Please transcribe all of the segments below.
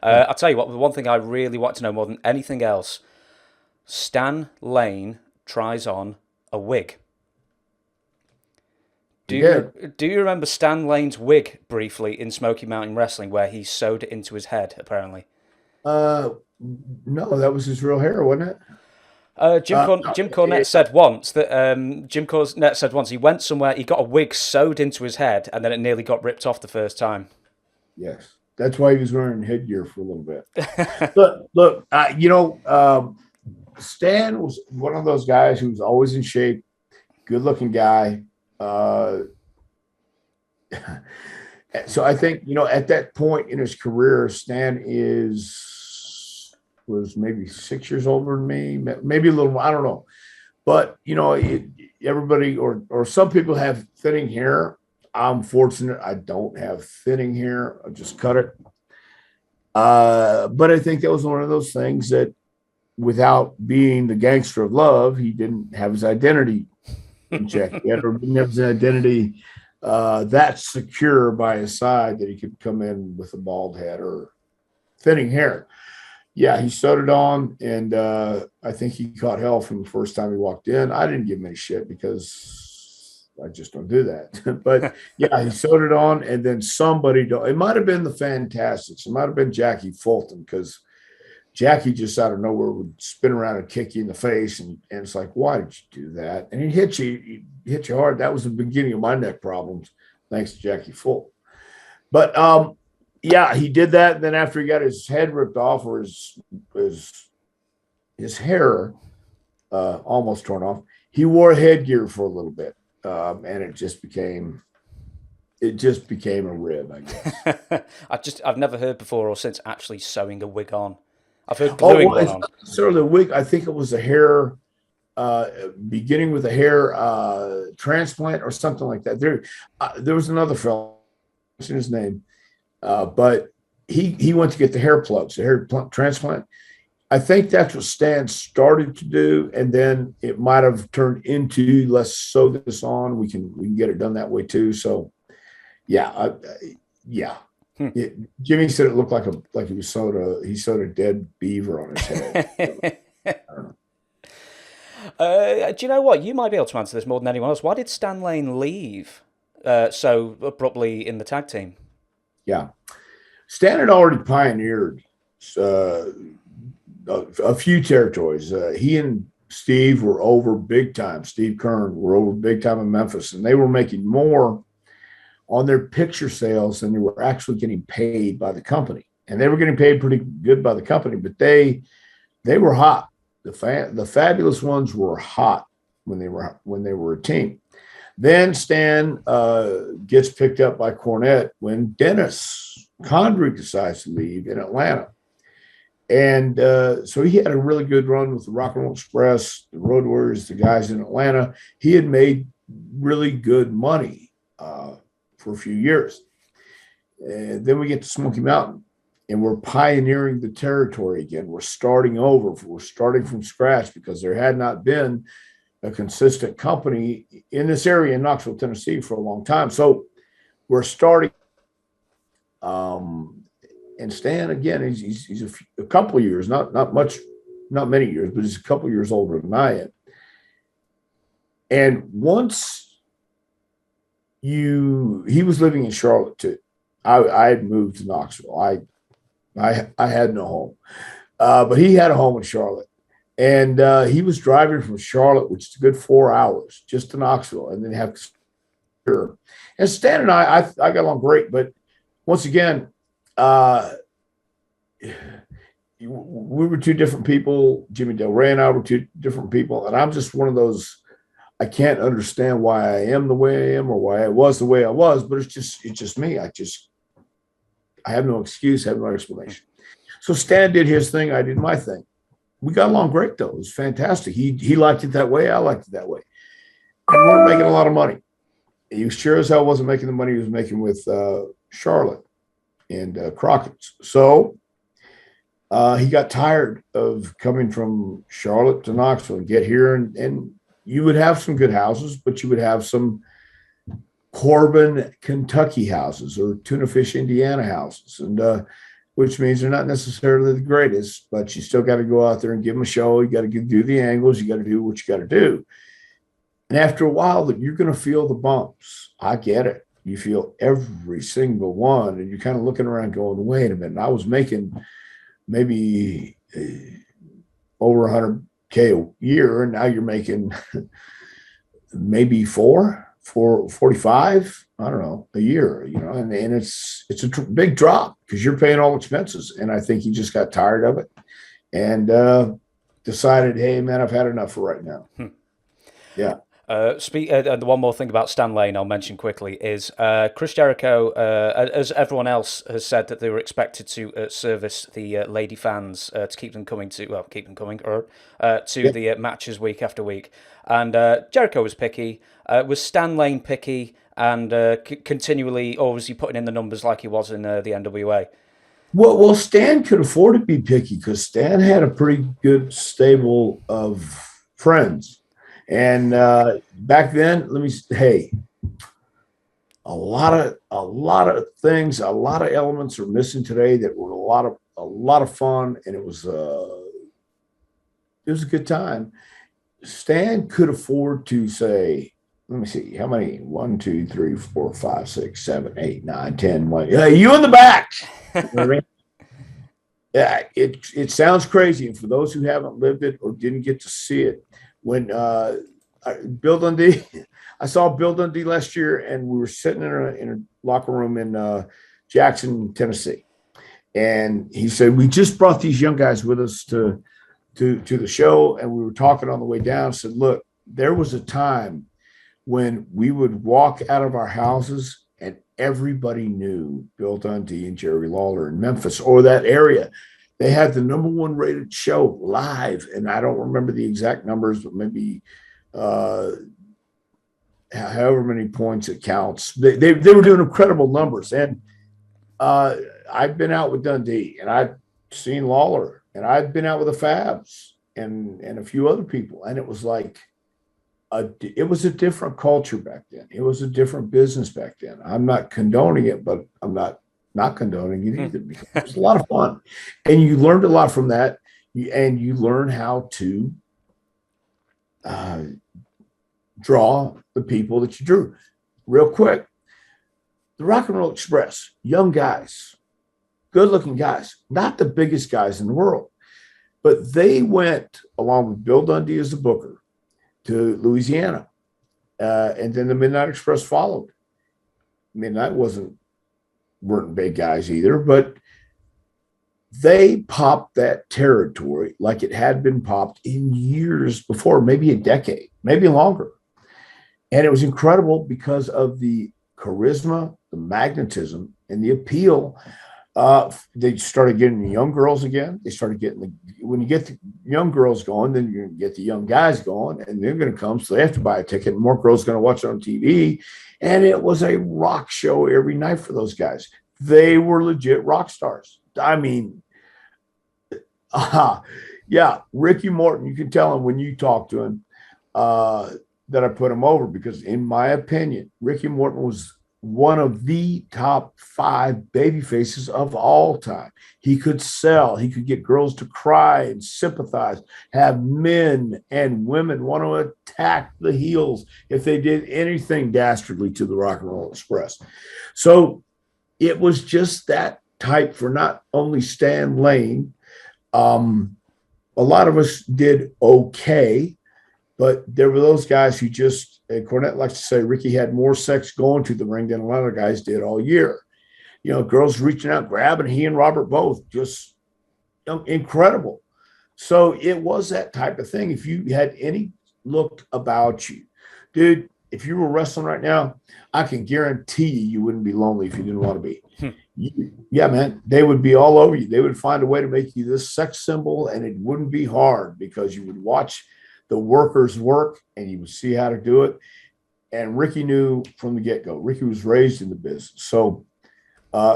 I'll tell you what, the one thing I really want to know more than anything else, Stan Lane tries on a wig. He did. Do you remember Stan Lane's wig briefly in Smoky Mountain Wrestling where he sewed it into his head, apparently? Uh, no, that was his real hair, wasn't it? Jim Cornette said once that Jim Cornette said once he went somewhere, he got a wig sewed into his head, and then it nearly got ripped off the first time. Yes, that's why he was wearing headgear for a little bit. Look, Stan was one of those guys who was always in shape, good-looking guy. So I think at that point in his career, Stan was maybe 6 years older than me, maybe a little. I don't know, but everybody or some people have thinning hair. I'm fortunate I don't have thinning hair. I just cut it. But I think that was one of those things that, without being the gangster of love, he didn't have his identity in check yet, or didn't have his identity that secure by his side that he could come in with a bald head or thinning hair. Yeah, he sewed it on, and I think he caught hell from the first time he walked in. I didn't give him any shit because I just don't do that. But yeah, he sewed it on, and then somebody, it might have been the Fantastics. It might have been Jackie Fulton, because Jackie just out of nowhere would spin around and kick you in the face. And it's like, why did you do that? And he hit you hard. That was the beginning of my neck problems, thanks to Jackie Fulton. But yeah, he did that. And then after he got his head ripped off, or his hair almost torn off, he wore headgear for a little bit. And it just became a rib, I guess. I've never heard before or since actually sewing a wig on. I've heard Oh, gluing well, one it's on. not necessarily a wig. I think it was a hair, beginning with a hair transplant or something like that. There was another fellow, I his name, but he went to get the hair plugs, the hair transplant. I think that's what Stan started to do, and then it might have turned into, let's sew this on. We can get it done that way too. So yeah, yeah. Hmm. Jimmy said it looked like he sewed a dead beaver on his head. I don't know. Do you know what? You might be able to answer this more than anyone else. Why did Stan Lane leave so abruptly in the tag team? Yeah, Stan had already pioneered uh, a few territories. He and Steve were over big time. Steve Kern were over big time in Memphis, and they were making more on their picture sales than they were actually getting paid by the company. And they were getting paid pretty good by the company, but they were hot. The fabulous ones were hot when they were a team. Then Stan gets picked up by Cornette when Dennis Condrey decides to leave in Atlanta. And so he had a really good run with the Rock and Roll Express, the Road Warriors, the guys in Atlanta. He had made really good money for a few years. And then we get to Smoky Mountain, and we're pioneering the territory again. We're starting over. We're starting from scratch because there had not been a consistent company in this area in Knoxville, Tennessee for a long time. So we're starting. And Stan, again, he's a couple of years, not much, not many years, but he's a couple of years older than I am. And once he was living in Charlotte too. I had moved to Knoxville. I had no home, but he had a home in Charlotte, and he was driving from Charlotte, which is a good 4 hours, just to Knoxville, and then have to. And Stan and I got along great, but once again, we were two different people. Jimmy Del Rey and I were two different people, and I'm just one of those. I can't understand why I am the way I am or why I was the way I was, but it's just me. I have no excuse, have no explanation. So Stan did his thing, I did my thing. We got along great though. It was fantastic. He liked it that way, I liked it that way. And we weren't making a lot of money. He sure as hell wasn't making the money he was making with Charlotte and Crockett's. So he got tired of coming from Charlotte to Knoxville and get here, and you would have some good houses, but you would have some Corbin, Kentucky houses or Tuna Fish, Indiana houses. And which means they're not necessarily the greatest, but you still got to go out there and give them a show. You got to do the angles. You got to do what you got to do. And after a while, that you're going to feel the bumps. I get it. You feel every single one, and you're kind of looking around going, wait a minute, I was making maybe over 100K a year, and now you're making maybe 445, I don't know, a year, and it's a big drop because you're paying all expenses. And I think he just got tired of it and decided, hey man, I've had enough for right now. Yeah. The one more thing about Stan Lane I'll mention quickly is Chris Jericho, as everyone else has said, that they were expected to service the lady fans to keep them coming to the matches week after week. And Jericho was picky. Was Stan Lane picky and continually, or was he putting in the numbers like he was in the NWA? Well, Stan could afford to be picky because Stan had a pretty good stable of friends. And back then, a lot of things, a lot of elements are missing today that were a lot of fun, and it was a good time. Stan could afford to say, let me see, how many? 1, 2, 3, 4, 5, 6, 7, 8, 9, 10. You in the back. You know what I mean? Yeah, it sounds crazy, and for those who haven't lived it or didn't get to see it, when Bill Dundee, I saw Bill Dundee last year, and we were sitting in a locker room in Jackson, Tennessee, and he said, we just brought these young guys with us to the show, and we were talking on the way down. Said, look, there was a time when we would walk out of our houses and everybody knew Bill Dundee and Jerry Lawler in Memphis or that area. They had the #1 rated show live, and I don't remember the exact numbers, but maybe however many points it counts. They were doing incredible numbers. And I've been out with Dundee, and I've seen Lawler, and I've been out with the Fabs and a few other people, and it was like it was a different culture back then. It was a different business back then. I'm not condoning it, but I'm not condoning it either, because it was a lot of fun, and you learned a lot from that, and you learn how to draw the people that you drew. Real quick, the Rock and Roll Express, young guys, good-looking guys, not the biggest guys in the world, but they went along with Bill Dundee as the booker to Louisiana, and then the Midnight Express followed. Midnight weren't big guys either, but they popped that territory like it had been popped in years before, maybe a decade, maybe longer. And it was incredible because of the charisma, the magnetism, and the appeal. They started getting the young girls again. They started getting when you get the young girls going, then you're going to get the young guys going, and they're going to come. So they have to buy a ticket. More girls going to watch it on TV. And it was a rock show every night for those guys. They were legit rock stars. I mean, yeah, Ricky Morton, you can tell him when you talk to him that I put him over, because in my opinion, Ricky Morton was one of the top 5 baby faces of all time. He could sell, he could get girls to cry and sympathize, have men and women want to attack the heels if they did anything dastardly to the Rock and Roll Express. So it was just that type for not only Stan Lane. A lot of us did okay, but there were those guys who just, Cornette likes to say, Ricky had more sex going to the ring than a lot of guys did all year. Girls reaching out, grabbing, he and Robert both, just incredible. So it was that type of thing. If you had any look about you, dude, if you were wrestling right now, I can guarantee you wouldn't be lonely if you didn't want to be. Yeah, man, they would be all over you. They would find a way to make you this sex symbol, and it wouldn't be hard because you would watch the workers work and you would see how to do it. And Ricky knew from the get-go. Ricky was raised in the business. So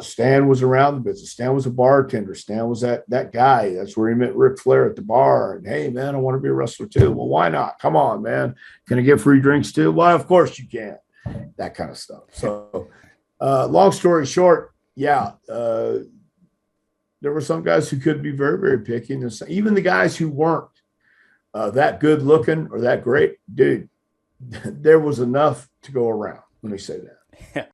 Stan was around the business. Stan was a bartender. Stan was that guy. That's where he met Ric Flair at the bar. And, hey, man, I want to be a wrestler too. Well, why not? Come on, man. Can I get free drinks too? Why, of course you can. That kind of stuff. So long story short, yeah, there were some guys who could be very, very picky. And even the guys who weren't that good looking or that great, dude, there was enough to go around. Let me say that.